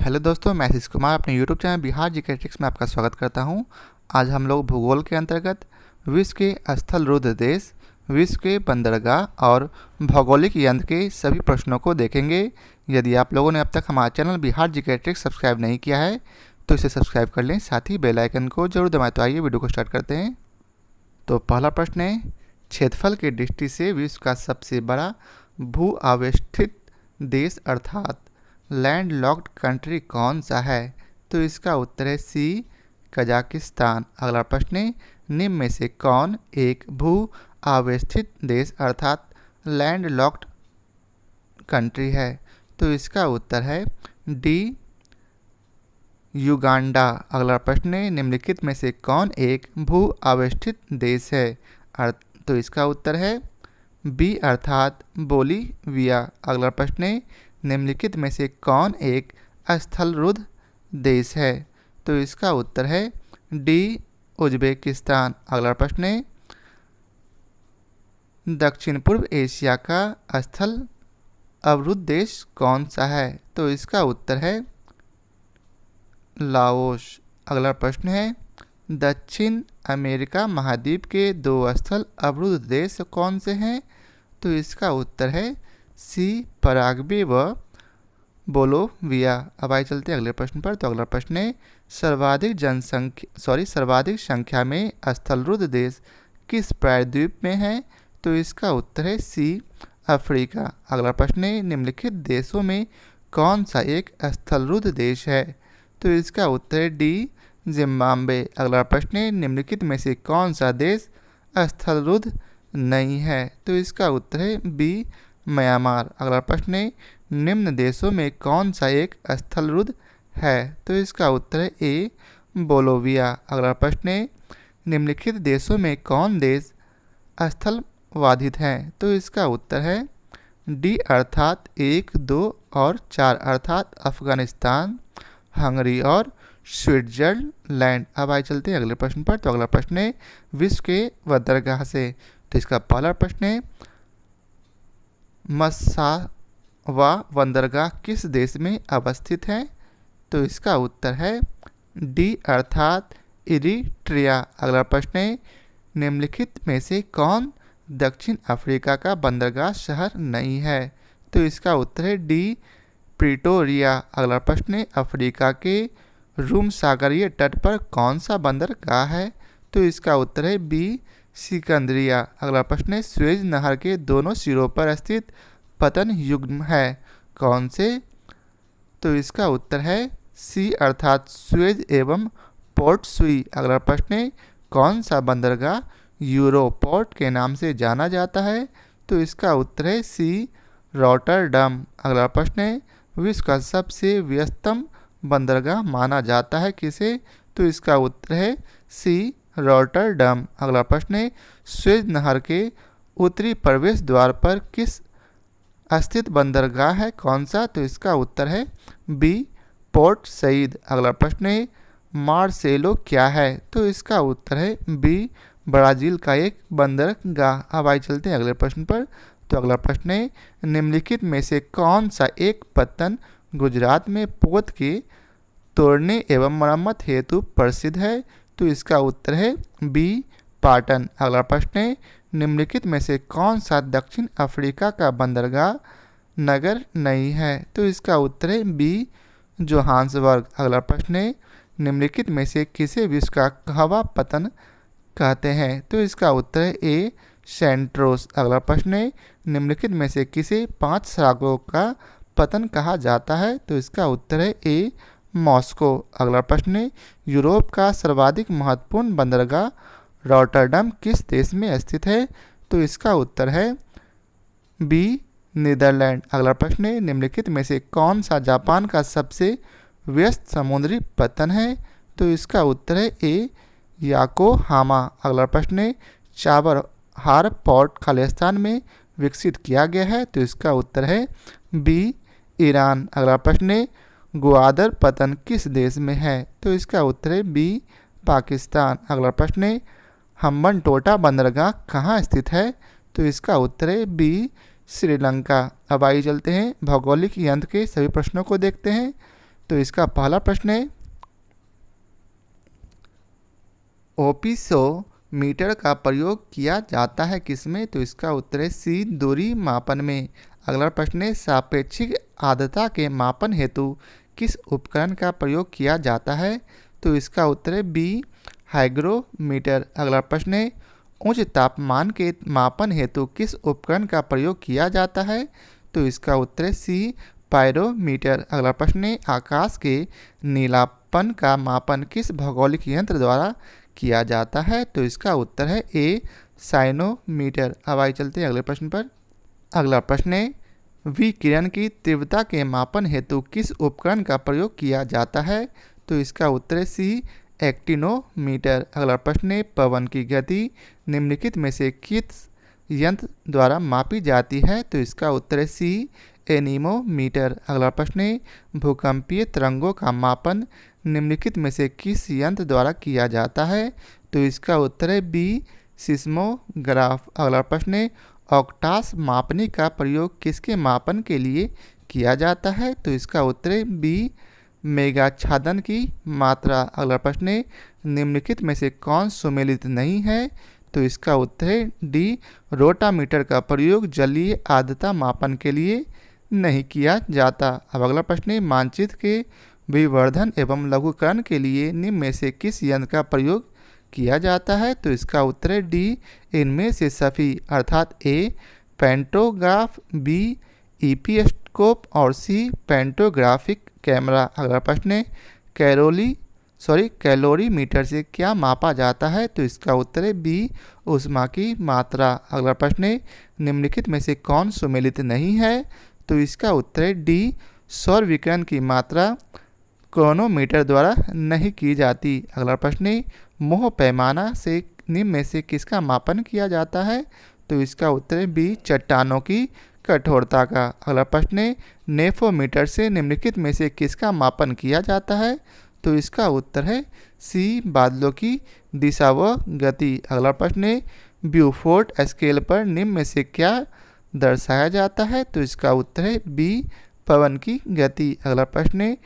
Hello दोस्तों, मैं आशीष कुमार अपने YouTube channel Bihar GK tricks में आपका स्वागत करता हूं। आज हम लोग भूगोल के अंतर्गत विश्व के स्थल रुद्र देश, विश्व के बंदरगाह और भौगोलिक यंत्र के सभी प्रश्नों को देखेंगे। यदि आप लोगों ने अब तक हमारा channel Bihar GK tricks subscribe नहीं किया है तो इसे सब्सक्राइब कर लें, साथ ही बेल आइकन को जरूर दबाएं। तो आइए वीडियो को स्टार्ट करते हैं। तो पहला प्रश्न है, क्षेत्रफल की दृष्टि से विश्व का सबसे बड़ा भू आवेष्टित देश अर्थात लैंड लॉक्ड कंट्री कौन सा है? तो इसका उत्तर है सी, कजाकिस्तान। अगला प्रश्न है, निम्न में से कौन एक भू आवेष्टित देश अर्थात लैंड लॉक्ड कंट्री है? तो इसका उत्तर है डी, युगांडा। अगला प्रश्न है, निम्नलिखित में से कौन एक भू आवेष्टित देश है? तो इसका उत्तर है बी अर्थात बोलीविया। अगला प्रश्न है, निम्नलिखित में से कौन एक स्थलरुद्ध देश है? तो इसका उत्तर है डी, उज्बेकिस्तान। अगला प्रश्न है, दक्षिण पूर्व एशिया का स्थल अवरुद्ध देश कौन सा है? तो इसका उत्तर है लाओस। अगला प्रश्न है, दक्षिण अमेरिका महाद्वीप के दो स्थल अवरुद्ध देश कौन से हैं? तो इसका उत्तर है सी, पराग्वे व बोलोविया। अब आइए चलते हैं अगले प्रश्न पर। तो अगला प्रश्न है, सर्वाधिक संख्या में स्थलरुद्ध देश किस प्रायद्वीप में है? तो इसका उत्तर है सी, अफ्रीका। अगला प्रश्न है, निम्नलिखित देशों में कौन सा एक स्थलरुद्ध देश है? तो इसका उत्तर है डी, जिम्बाब्वे। अगला प्रश्न है, निम्नलिखित में से कौन सा देश स्थलरुद्ध नहीं है? तो इसका उत्तर है बी, म्यांमार। अगला प्रश्न है, निम्न देशों में कौन सा एक स्थलरुद्ध है? तो इसका उत्तर है ए, बोलोविया। अगला प्रश्न है, निम्नलिखित देशों में कौन देश स्थलबाधित हैं? तो इसका उत्तर है डी अर्थात 1, 2 और 4 अर्थात अफगानिस्तान, हंगरी और स्विट्जरलैंड। अब आइए चलते हैं अगले प्रश्न पर। तो अगला प्रश्न है, विश्व के बंदरगाह से। तो इसका पहला प्रश्न है, मस्सावा बंदरगाह किस देश में अवस्थित है? तो इसका उत्तर है डी अर्थात इरिट्रिया। अगला प्रश्न है, निम्नलिखित में से कौन दक्षिण अफ्रीका का बंदरगाह शहर नहीं है? तो इसका उत्तर है डी, प्रिटोरिया। अगला प्रश्न है, अफ्रीका के रूम सागरीय तट पर कौन सा बंदरगाह है? तो इसका उत्तर है बी, सिकंदरिया। अगला प्रश्न है, सुएज नहर के दोनों सिरों पर स्थित पतन युग्म है कौन से? तो इसका उत्तर है सी अर्थात सुएज एवं पोर्ट सुई। अगला प्रश्न है, कौन सा बंदरगाह यूरोपोर्ट के नाम से जाना जाता है? तो इसका उत्तर है सी, रॉटरडम। अगला प्रश्न है, विश्व का सबसे व्यस्तम बंदरगाह माना जाता है किसे? तो इसका उत्तर है सी, रॉटरडम। अगला प्रश्न है, सुएज नहर के उत्तरी प्रवेश द्वार पर किस स्थित बंदरगाह है कौन सा? तो इसका उत्तर है बी, पोर्ट सईद। अगला प्रश्न है, मार्सेलो क्या है? तो इसका उत्तर है बी, ब्राज़ील का एक बंदरगाह। अब आइए चलते हैं अगले प्रश्न पर। तो अगला प्रश्न है, निम्नलिखित में से कौन सा एक पत्तन गुजरात में पोत के तोड़ने एवं मरम्मत हेतु प्रसिद्ध है? तो इसका उत्तर है बी, पाटन। अगला प्रश्न है, निम्नलिखित में से कौन सा दक्षिण अफ्रीका का बंदरगाह नगर नहीं है? तो इसका उत्तर है बी, जोहान्सबर्ग। अगला प्रश्न है, निम्नलिखित में से किसे विश्व का कहवा पतन कहते हैं? तो इसका उत्तर है ए, सेंट्रोस। अगला प्रश्न है, निम्नलिखित में से किसे 5 सागरों का पतन कहा जाता है? तो इसका उत्तर है ए, मॉस्को। अगला प्रश्न है, यूरोप का सर्वाधिक महत्वपूर्ण बंदरगाह रॉटरडम किस देश में स्थित है? तो इसका उत्तर है बी, नीदरलैंड। अगला प्रश्न है, निम्नलिखित में से कौन सा जापान का सबसे व्यस्त समुद्री पतन है? तो इसका उत्तर है ए, याकोहामा। अगला प्रश्न है, चाबहार पोर्ट खालिस्तान में विकसित किया गया है? तो इसका उत्तर है बी, ईरान। अगला प्रश्न है, ग्वादर पतन किस देश में है? तो इसका उत्तर है बी, पाकिस्तान। अगला प्रश्न है, हम्बनटोटा बंदरगाह कहाँ स्थित है? तो इसका उत्तर है बी, श्रीलंका। अब आइए चलते हैं भौगोलिक यंत्र के सभी प्रश्नों को देखते हैं। तो इसका पहला प्रश्न है ओपिसोमीटर का प्रयोग किया जाता है किसमें? तो इसका उत्तर है सी दूरी मापन में। अगला प्रश्न है सापेक्षिक आर्द्रता के मापन हेतु किस उपकरण का प्रयोग किया जाता है? तो इसका उत्तर है बी हाइग्रोमीटर। अगला प्रश्न है उच्च तापमान के मापन हेतु किस उपकरण का प्रयोग किया जाता है? तो इसका उत्तर है सी पायरोमीटर। अगला प्रश्न है आकाश के नीलापन का मापन किस भौगोलिक यंत्र द्वारा किया जाता है? तो इसका उत्तर है ए साइनोमीटर। अब आइए चलते हैं अगले प्रश्न पर। अगला प्रश्न है विकिरण की तीव्रता के मापन हेतु किस उपकरण का प्रयोग किया जाता है? तो इसका उत्तर है सी एक्टिनोमीटर। अगला प्रश्न है पवन की गति निम्नलिखित में से किस यंत्र द्वारा मापी जाती है? तो इसका उत्तर है सी एनीमोमीटर। अगला प्रश्न है भूकंपीय तरंगों का मापन निम्नलिखित में से किस यंत्र द्वारा किया जाता है? तो इसका उत्तर है बी सिस्मोग्राफ। अगला प्रश्न है ऑक्टास मापनी का प्रयोग किसके मापन के लिए किया जाता है? तो इसका उत्तर है बी मेघाच्छादन की मात्रा। अगला प्रश्न है निम्नलिखित में से कौन सुमेलित नहीं है? तो इसका उत्तर है डी रोटामीटर का प्रयोग जलीय आर्द्रता मापन के लिए नहीं किया जाता। अब अगला प्रश्न है मानचित्र के विवर्धन एवं लघुकरण के लिए निम्न में से किस यंत्र का प्रयोग किया जाता है? तो इसका उत्तर है डी इनमें से सभी अर्थात ए पेंटोग्राफ, बी ईपीस्कोप और सी पेंटोग्राफिक कैमरा। अगला प्रश्न है कैलोरीमीटर से क्या मापा जाता है? तो इसका उत्तर है बी ऊष्मा की मात्रा। अगला प्रश्न है निम्नलिखित में से कौन सुमेलित नहीं है? तो इसका उत्तर है डी सौर विकिरण की मात्रा क्रोनोमीटर द्वारा नहीं की जाती। अगला प्रश्न है मोह पैमाना से निम्न में से किसका मापन किया जाता है? तो इसका उत्तर है बी चट्टानों की कठोरता का। अगला प्रश्न है नेफोमीटर से निम्नलिखित में से किसका मापन किया जाता है? तो इसका उत्तर है सी बादलों की दिशा व गति। अगला प्रश्न है ब्यूफोर्ट स्केल पर निम्न में से क्या दर्शाया जाता है? तो इसका उत्तर है बी पवन की गति। अगला प्रश्न है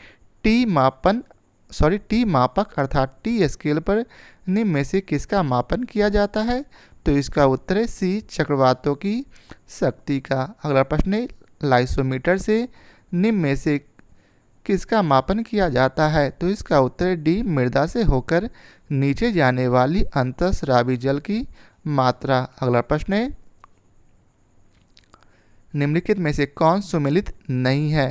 टी मापक अर्थात टी स्केल पर निम्न में से किसका मापन किया जाता है? तो इसका उत्तर है सी चक्रवातों की शक्ति का। अगला प्रश्न है लाइसोमीटर से निम्न में से किसका मापन किया जाता है? तो इसका उत्तर है डी मृदा से होकर नीचे जाने वाली अंतःस्रावी जल की मात्रा। अगला प्रश्न है निम्नलिखित में से कौन सुमेलित नहीं है?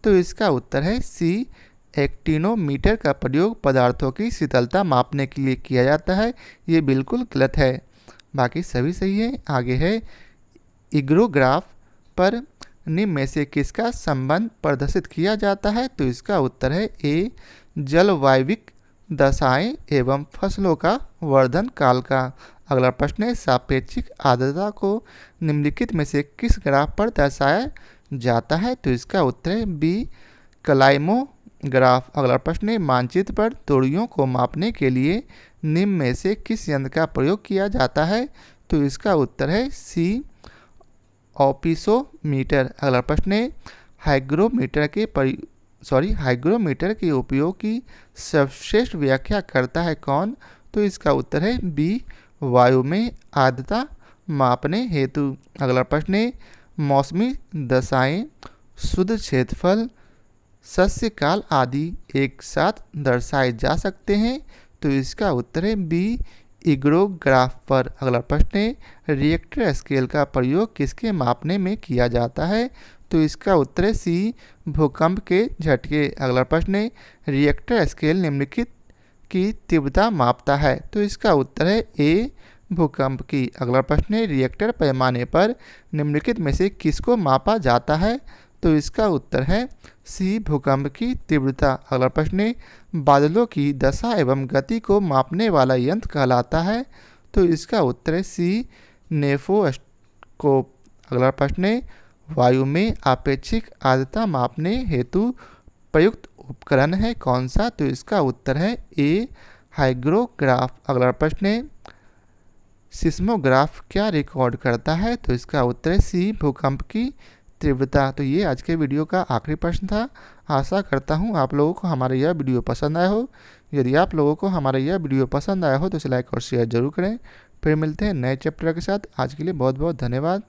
तो इसका उत्तर है सी एक्टिनोमीटर का प्रयोग पदार्थों की शीतलता मापने के लिए किया जाता है। ये बिल्कुल गलत है, बाकी सभी सही है। आगे है इग्रोग्राफ पर निम्न में से किसका संबंध प्रदर्शित किया जाता है? तो इसका उत्तर है ए जलवायविक दशाएं एवं फसलों का वर्धन काल का। अगला प्रश्न है सापेक्षिक आर्द्रता को निम्नलिखित में से किस ग्राफ पर दर्शाया जाता है? तो इसका उत्तर है बी क्लाइमोग्राफ। अगला प्रश्न है मानचित्र पर दूरियों को मापने के लिए निम्न में से किस यंत्र का प्रयोग किया जाता है? तो इसका उत्तर है सी ओपिसोमीटर। अगला प्रश्न है हाइग्रोमीटर के उपयोग की सर्वश्रेष्ठ व्याख्या करता है कौन? तो इसका उत्तर है बी वायु में आर्द्रता मापने हेतु। अगला प्रश्न है मौसमी दशाएं, शुद्ध क्षेत्रफल, सस्य काल आदि एक साथ दर्शाए जा सकते हैं? तो इसका उत्तर है बी इग्रोग्राफ पर। अगला प्रश्न है रिएक्टर स्केल का प्रयोग किसके मापने में किया जाता है? तो इसका उत्तर है सी भूकंप के झटके। अगला प्रश्न है रिएक्टर स्केल निम्नलिखित की तीव्रता मापता है? तो इसका उत्तर है ए भूकंप की। अगला प्रश्न है रिएक्टर पैमाने पर निम्नलिखित में से किसको मापा जाता है? तो इसका उत्तर है सी भूकंप की तीव्रता। अगला प्रश्न है बादलों की दशा एवं गति को मापने वाला यंत्र कहलाता है? तो इसका उत्तर है सी नेफोस्कोप। अगला प्रश्न है वायु में आपेक्षिक आर्द्रता मापने हेतु प्रयुक्त उपकरण है कौन सा? तो इसका उत्तर है ए हाइग्रोग्राफ। अगला प्रश्न है सिस्मोग्राफ क्या रिकॉर्ड करता है? तो इसका उत्तर है सी भूकंप की तीव्रता। तो ये आज के वीडियो का आखिरी प्रश्न था। आशा करता हूँ आप लोगों को हमारा यह वीडियो पसंद आया हो। यदि आप लोगों को हमारा यह वीडियो पसंद आया हो तो इसे लाइक और शेयर जरूर करें। फिर मिलते हैं नए चैप्टर के साथ। आज के लिए बहुत बहुत धन्यवाद।